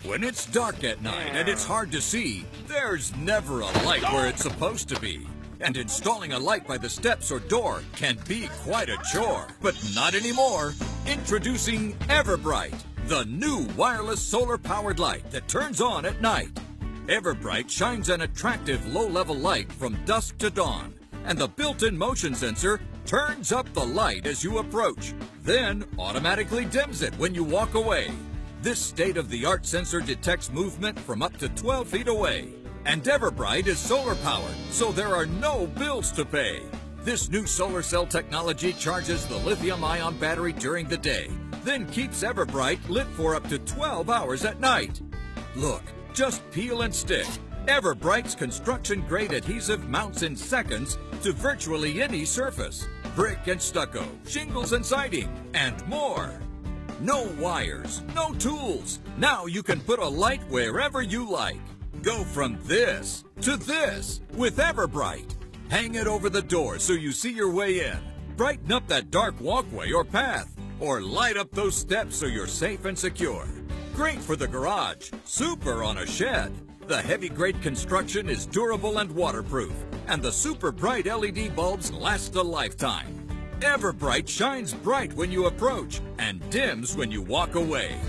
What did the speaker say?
When it's dark at night and it's hard to see, there's never a light where it's supposed to be. And installing a light by the steps or door can be quite a chore. But not anymore. Introducing Everbright, the new wireless solar-powered light that turns on at night. Everbright shines an attractive low-level light from dusk to dawn, and the built-in motion sensor turns up the light as you approach, then automatically dims it when you walk away. This state-of-the-art sensor detects movement from up to 12 feet away. And Everbright is solar-powered, so there are no bills to pay. This new solar cell technology charges the lithium-ion battery during the day, then keeps Everbright lit for up to 12 hours at night. Look, just peel and stick. Everbright's construction-grade adhesive mounts in seconds to virtually any surface. Brick and stucco, shingles and siding, and more. No wires, no tools. Now you can put a light wherever you like. Go from this to this with Everbright. Hang it over the door so you see your way in. Brighten up that dark walkway or path, or light up those steps so you're safe and secure. Great for the garage, super on a shed. The heavy-grade construction is durable and waterproof, and the super bright LED bulbs last a lifetime. Everbright shines bright when you approach and dims when you walk away.